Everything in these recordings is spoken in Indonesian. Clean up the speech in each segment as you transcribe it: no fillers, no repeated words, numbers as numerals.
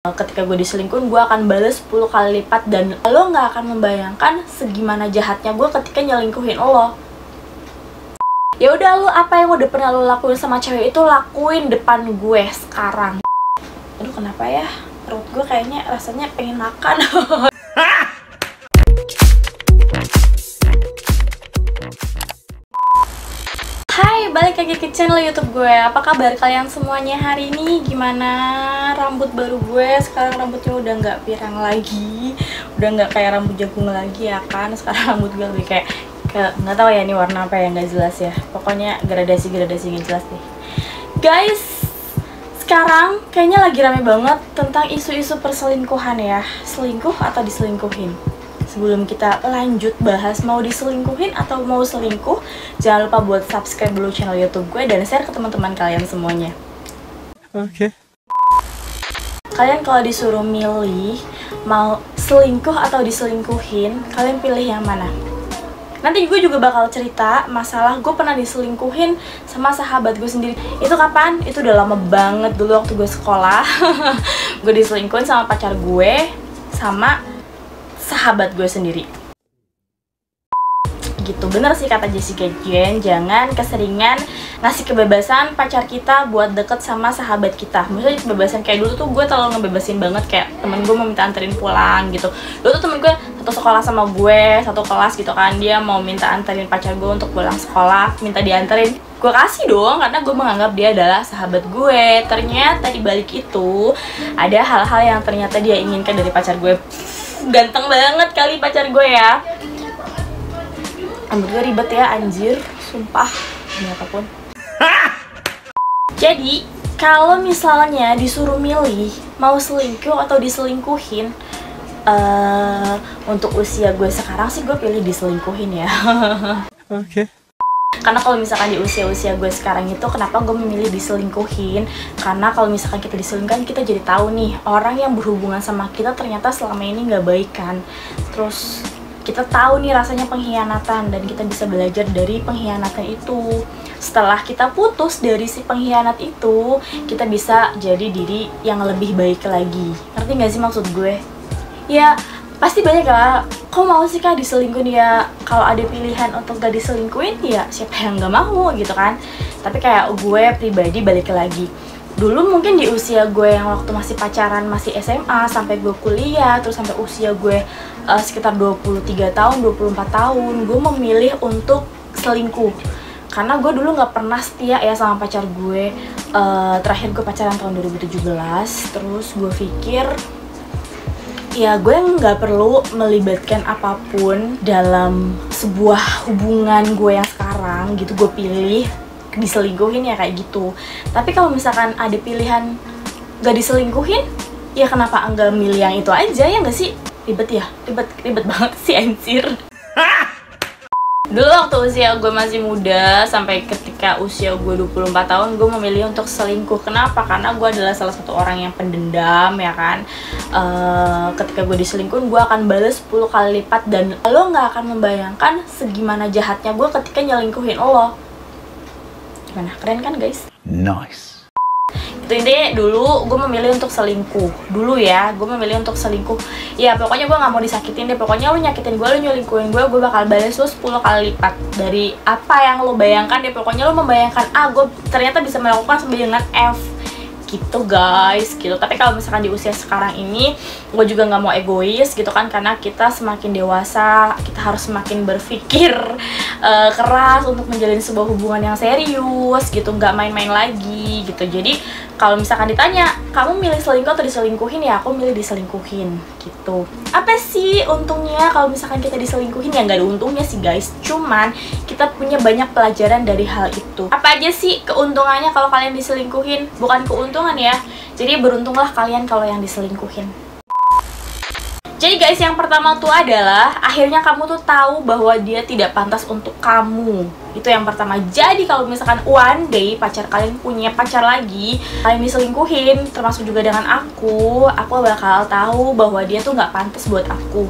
Ketika gue diselingkuhin, gue akan balas 10 kali lipat. Dan lo gak akan membayangkan segimana jahatnya gue ketika nyelingkuhin lo. Ya udah, lo apa yang udah pernah lo lakuin sama cewek itu lakuin depan gue sekarang. Aduh, kenapa ya? Perut gue kayaknya rasanya pengen makan. Hai, balik lagi ke channel YouTube gue. Apa kabar kalian semuanya hari ini? Gimana rambut baru gue? Sekarang rambutnya udah nggak pirang lagi, udah nggak kayak rambut jagung lagi ya kan. Sekarang rambut gue lebih kayak nggak tahu ya ini warna apa ya, nggak jelas ya. Pokoknya gradasi nggak jelas nih, guys. Sekarang kayaknya lagi rame banget tentang isu-isu perselingkuhan ya. Selingkuh atau diselingkuhin? Sebelum kita lanjut bahas mau diselingkuhin atau mau selingkuh, jangan lupa buat subscribe dulu channel YouTube gue dan share ke teman-teman kalian semuanya. Oke. Kalian kalau disuruh milih mau selingkuh atau diselingkuhin, kalian pilih yang mana? Nanti gue juga bakal cerita masalah gue pernah diselingkuhin sama sahabat gue sendiri. Itu kapan? Itu udah lama banget, dulu waktu gue sekolah. Gue diselingkuhin sama pacar gue sama sahabat gue sendiri. Gitu, bener sih kata Jessica Jen, jangan keseringan ngasih kebebasan pacar kita buat deket sama sahabat kita. Misalnya kebebasan kayak dulu tuh gue terlalu ngebebasin banget, kayak temen gue mau minta anterin pulang gitu. Dulu tuh temen gue satu sekolah sama gue, satu kelas gitu kan, dia mau minta anterin pacar gue untuk pulang sekolah, minta dianterin. Gue kasih dong, karena gue menganggap dia adalah sahabat gue. Ternyata dibalik itu ada hal-hal yang ternyata dia inginkan dari pacar gue. Ganteng banget kali pacar gue ya. Rambut gue ribet ya anjir, sumpah. Ini apapun. Jadi kalau misalnya disuruh milih mau selingkuh atau diselingkuhin, untuk usia gue sekarang sih gue pilih diselingkuhin ya. Oke. Karena kalau misalkan di usia-usia gue sekarang itu, kenapa gue memilih diselingkuhin? Karena kalau misalkan kita diselingkuhin, kita jadi tahu nih orang yang berhubungan sama kita ternyata selama ini nggak baik kan. Terus kita tahu nih rasanya pengkhianatan dan kita bisa belajar dari pengkhianatan itu. Setelah kita putus dari si pengkhianat itu, kita bisa jadi diri yang lebih baik lagi. Ngerti nggak sih maksud gue? Ya pasti banyak lah, kok mau sih kak diselingkuhin? Ya kalau ada pilihan untuk gak diselingkuhin ya siapa yang gak mau gitu kan. Tapi kayak gue pribadi balik lagi, dulu mungkin di usia gue yang waktu masih pacaran, masih SMA sampai gue kuliah, terus sampai usia gue sekitar 23 tahun, 24 tahun, gue memilih untuk selingkuh. Karena gue dulu gak pernah setia ya sama pacar gue. Terakhir gue pacaran tahun 2017. Terus gue pikir ya gue nggak perlu melibatkan apapun dalam sebuah hubungan gue yang sekarang gitu. Gue pilih diselingkuhin ya kayak gitu. Tapi kalau misalkan ada pilihan gak diselingkuhin, ya kenapa enggak milih yang itu aja, ya nggak sih? Ribet ya, ribet banget sih anjir. Dulu waktu usia gue masih muda, sampai ketika usia gue 24 tahun, gue memilih untuk selingkuh. Kenapa? Karena gue adalah salah satu orang yang pendendam ya kan. Ketika gue diselingkuhin, gue akan balas 10 kali lipat. Dan lo gak akan membayangkan segimana jahatnya gue ketika nyelingkuhin lo. Gimana? Keren kan guys? Nice. Intinya dulu gue memilih untuk selingkuh. Dulu ya, gue memilih untuk selingkuh. Ya pokoknya gue gak mau disakitin deh. Pokoknya lu nyakitin gue, lu nyelingkuhin gue bakal balas lu 10 kali lipat dari apa yang lo bayangkan deh. Pokoknya lu membayangkan gue ternyata bisa melakukan sampai dengan F gitu guys gitu. Tapi kalau misalkan di usia sekarang ini, gue juga nggak mau egois gitu kan, karena kita semakin dewasa, kita harus semakin berpikir keras untuk menjalin sebuah hubungan yang serius gitu, nggak main-main lagi gitu. Jadi kalau misalkan ditanya kamu milih selingkuh atau diselingkuhin, ya aku milih diselingkuhin gitu. Apa sih untungnya kalau misalkan kita diselingkuhin? Ya nggak ada untungnya sih guys, cuman kita punya banyak pelajaran dari hal itu. Apa aja sih keuntungannya kalau kalian diselingkuhin? Bukan keuntungan ya, jadi beruntunglah kalian kalau yang diselingkuhin. Jadi guys, yang pertama tuh adalah akhirnya kamu tuh tahu bahwa dia tidak pantas untuk kamu. Itu yang pertama. Jadi kalau misalkan one day pacar kalian punya pacar lagi, kalian diselingkuhin, termasuk juga dengan aku bakal tahu bahwa dia tuh nggak pantas buat aku.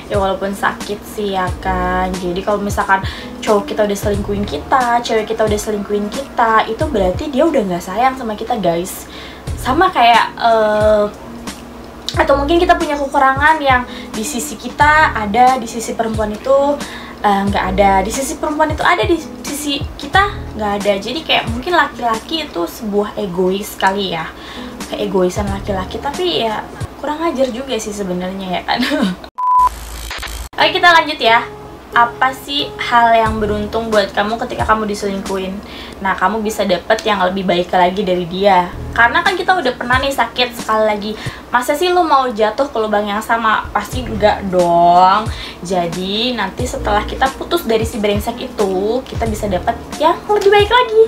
Ya walaupun sakit sih ya kan. Jadi kalau misalkan cowok kita udah selingkuhin kita, cewek kita udah selingkuhin kita, itu berarti dia udah nggak sayang sama kita guys. Sama kayak atau mungkin kita punya kekurangan yang di sisi kita ada, di sisi perempuan itu nggak ada, di sisi perempuan itu ada, di sisi kita nggak ada. Jadi kayak mungkin laki-laki itu sebuah egois kali ya, keegoisan laki-laki, tapi ya kurang ajar juga sih sebenarnya ya kan. Oke, kita lanjut ya. Apa sih hal yang beruntung buat kamu ketika kamu diselingkuhin? Nah, kamu bisa dapet yang lebih baik lagi dari dia. Karena kan kita udah pernah nih sakit sekali lagi. Masa sih lu mau jatuh ke lubang yang sama? Pasti enggak dong. Jadi nanti setelah kita putus dari si brengsek itu, kita bisa dapet yang lebih baik lagi.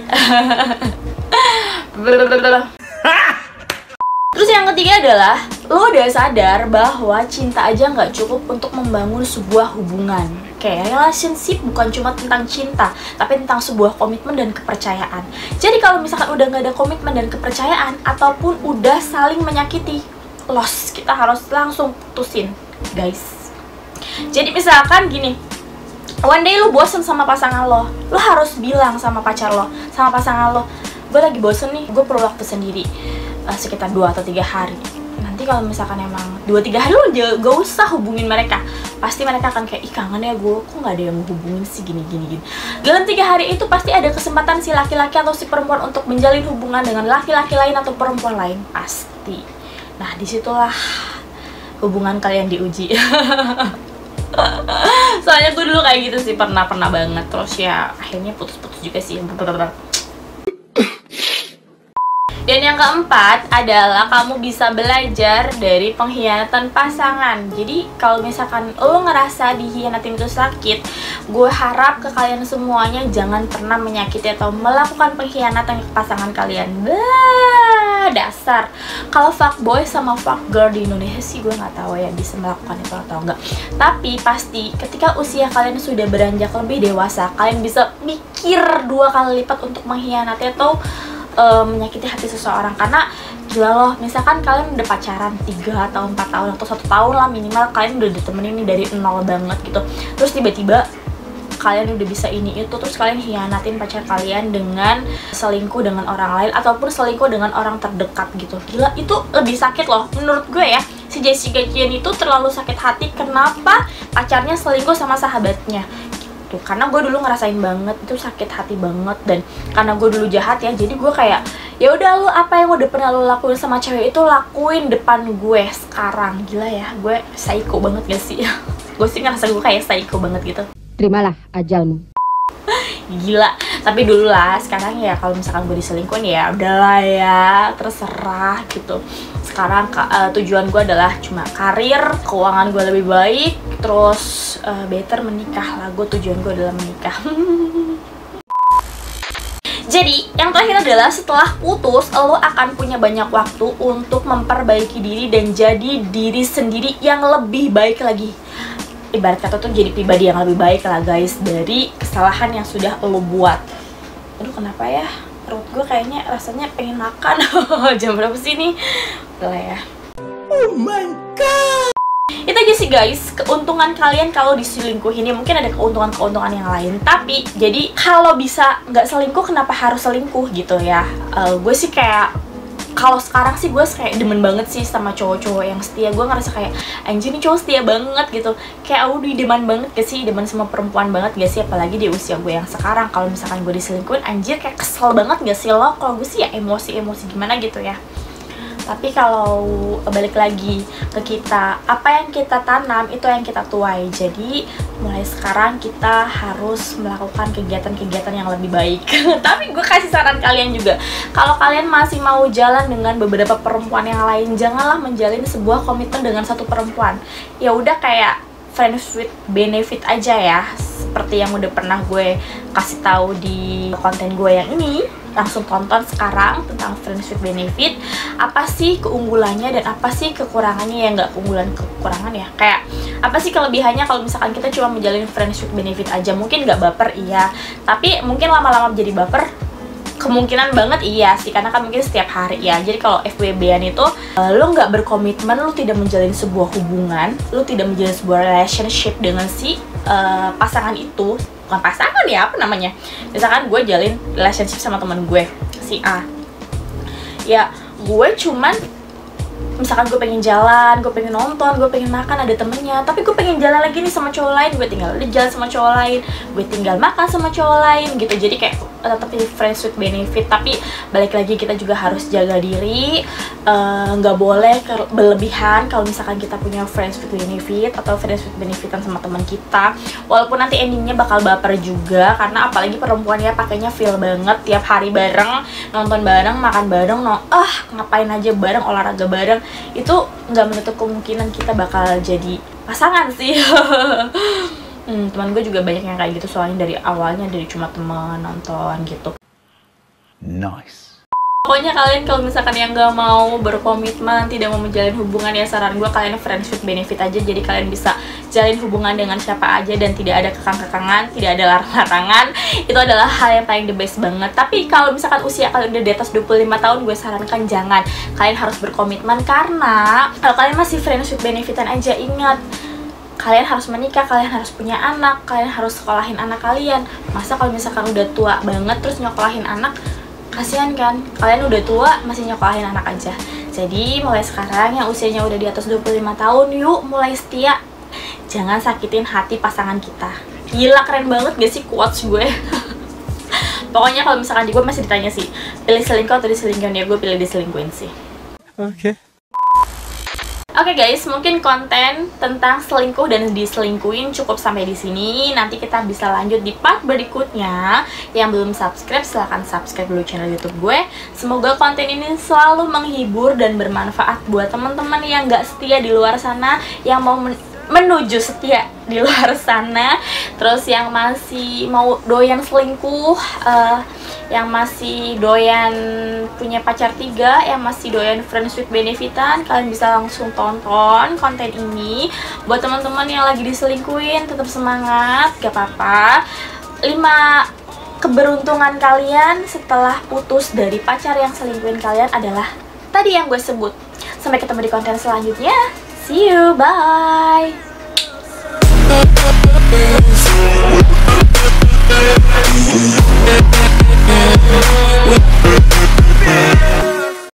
Terus yang ketiga adalah lo udah sadar bahwa cinta aja nggak cukup untuk membangun sebuah hubungan. Kayak relationship bukan cuma tentang cinta, tapi tentang sebuah komitmen dan kepercayaan. Jadi kalau misalkan udah nggak ada komitmen dan kepercayaan, ataupun udah saling menyakiti, lost, kita harus langsung putusin guys. Jadi misalkan gini, one day lo bosen sama pasangan lo harus bilang sama pacar lo, sama pasangan lo, gue lagi bosen nih, gue perlu waktu sendiri sekitar 2 atau 3 hari. Nanti kalau misalkan emang 2-3 hari lo gak usah hubungin mereka, pasti mereka akan kayak, ih kangen ya gue, kok gak ada yang mau hubungin sih, gini. Dalam 3 hari itu pasti ada kesempatan si laki-laki atau si perempuan untuk menjalin hubungan dengan laki-laki lain atau perempuan lain, pasti. Nah disitulah hubungan kalian diuji. Soalnya gue dulu kayak gitu sih, pernah banget. Terus ya akhirnya putus-putus juga sih. Dan yang keempat adalah kamu bisa belajar dari pengkhianatan pasangan. Jadi kalau misalkan lo ngerasa dihianatin itu sakit, gue harap ke kalian semuanya jangan pernah menyakiti atau melakukan pengkhianatan ke pasangan kalian. Dasar. Kalau fuckboy sama fuckgirl di Indonesia sih gue nggak tahu ya bisa melakukan itu atau enggak. Tapi pasti ketika usia kalian sudah beranjak lebih dewasa, kalian bisa mikir 2 kali lipat untuk mengkhianati atau menyakiti hati seseorang. Karena gila loh, misalkan kalian udah pacaran 3 atau 4 tahun atau 1 tahun lah minimal, kalian udah ditemenin nih dari nol banget gitu, terus tiba-tiba kalian udah bisa ini itu, terus kalian hianatin pacar kalian dengan selingkuh dengan orang lain ataupun selingkuh dengan orang terdekat gitu. Gila, itu lebih sakit loh menurut gue ya. Si Jessica Jane itu terlalu sakit hati kenapa pacarnya selingkuh sama sahabatnya. Karena gue dulu ngerasain banget, itu sakit hati banget. Dan karena gue dulu jahat ya, jadi gue kayak ya udah, lu apa yang udah pernah lu lakuin sama cewek itu lakuin depan gue sekarang. Gila ya, gue psycho banget gak sih? Gue sih ngerasa gue kayak psycho banget gitu. Terimalah ajalmu. Gila, tapi dulu lah. Sekarang ya kalau misalkan gue diselingkuhin ya udahlah ya, terserah gitu. Sekarang tujuan gue adalah cuma karir, keuangan gue lebih baik, terus better menikah lah. Tujuan gue adalah menikah. Jadi yang terakhir adalah setelah putus, lo akan punya banyak waktu untuk memperbaiki diri dan jadi diri sendiri yang lebih baik lagi. Ibarat kata tuh jadi pribadi yang lebih baik lah guys, dari kesalahan yang sudah lo buat. Aduh kenapa ya, perut gue kayaknya rasanya pengen makan. Jam berapa sih nih? Udah ya. Oh my god. Itu aja sih guys, keuntungan kalian kalau diselingkuhin. Ya mungkin ada keuntungan-keuntungan yang lain, tapi jadi kalau bisa nggak selingkuh, kenapa harus selingkuh gitu ya. Gue sih kayak, kalau sekarang sih gue kayak demen banget sih sama cowok-cowok yang setia. Gue ngerasa kayak anjir nih cowok setia banget gitu. Kayak udah demen banget gak sih, demen sama perempuan banget gak sih. Apalagi di usia gue yang sekarang, kalau misalkan gue diselingkuhin, anjir kayak kesel banget gak sih lo. Kalau gue sih ya emosi gimana gitu ya. Tapi kalau balik lagi ke kita, apa yang kita tanam itu yang kita tuai. Jadi mulai sekarang kita harus melakukan kegiatan-kegiatan yang lebih baik. Tapi gue kasih saran kalian juga, kalau kalian masih mau jalan dengan beberapa perempuan yang lain, janganlah menjalin sebuah komitmen dengan satu perempuan. Ya udah kayak friends with benefit aja ya, seperti yang udah pernah gue kasih tahu di konten gue yang ini. Langsung tonton sekarang tentang friends with benefit. Apa sih keunggulannya dan apa sih kekurangannya? Ya nggak kekurangan ya, kayak apa sih kelebihannya kalau misalkan kita cuma menjalin friends with benefit aja. Mungkin nggak baper iya, tapi mungkin lama-lama jadi baper Kemungkinan banget iya sih, karena kan mungkin setiap hari ya. Jadi kalau FWB-an itu lo nggak berkomitmen, lo tidak menjalin sebuah hubungan, lo tidak menjalin sebuah relationship dengan si pasangan itu. Bukan pasangan ya, apa namanya, misalkan gue jalin relationship sama temen gue si A, ya gue cuman misalkan gue pengen jalan, gue pengen nonton, gue pengen makan, ada temennya, tapi gue pengen jalan lagi nih sama cowok lain, gue tinggal jalan sama cowok lain, gue tinggal makan sama cowok lain gitu. Jadi kayak tetap friends with benefit, tapi balik lagi kita juga harus jaga diri, nggak boleh berlebihan kalau misalkan kita punya friends with benefit atau friends with benefitan sama teman kita, walaupun nanti endingnya bakal baper juga, karena apalagi perempuan ya pakainya feel banget, tiap hari bareng, nonton bareng, makan bareng, ngapain aja bareng, olahraga bareng, itu nggak menutup kemungkinan kita bakal jadi pasangan sih. Teman gue juga banyak yang kayak gitu, soalnya dari awalnya dari cuma teman nonton gitu. Nice. Pokoknya kalian kalau misalkan yang gak mau berkomitmen, tidak mau menjalin hubungan, ya saran gue kalian friends with benefit aja. Jadi kalian bisa jalin hubungan dengan siapa aja dan tidak ada kekang-kekangan, tidak ada larang-larangan. Itu adalah hal yang paling the best banget. Tapi kalau misalkan usia kalian udah di atas 25 tahun, gue sarankan jangan. Kalian harus berkomitmen, karena kalau kalian masih friends with benefitan aja, ingat, kalian harus menikah, kalian harus punya anak, kalian harus sekolahin anak kalian. Masa kalau misalkan udah tua banget terus nyokolahin anak, kasihan kan? Kalian udah tua masih nyokolahin anak aja. Jadi mulai sekarang yang usianya udah di atas 25 tahun, yuk mulai setia. Jangan sakitin hati pasangan kita. Gila, keren banget gak sih quotes gue? Pokoknya kalau misalkan gue masih ditanya sih, pilih selingkuh atau diselingkuhin, ya gue pilih diselingkuhin sih. Oke guys, mungkin konten tentang selingkuh dan diselingkuhin cukup sampai di sini. Nanti kita bisa lanjut di part berikutnya. Yang belum subscribe, silahkan subscribe dulu channel YouTube gue. Semoga konten ini selalu menghibur dan bermanfaat buat teman-teman yang gak setia di luar sana, yang mau menuju setia di luar sana, terus yang masih mau doyan selingkuh, yang masih doyan punya pacar 3, yang masih doyan friends with benefitan, kalian bisa langsung tonton konten ini. Buat teman-teman yang lagi diselingkuhin, tetap semangat, gak apa-apa. 5 keberuntungan kalian setelah putus dari pacar yang selingkuhin kalian adalah tadi yang gue sebut. Sampai ketemu di konten selanjutnya. See you, bye.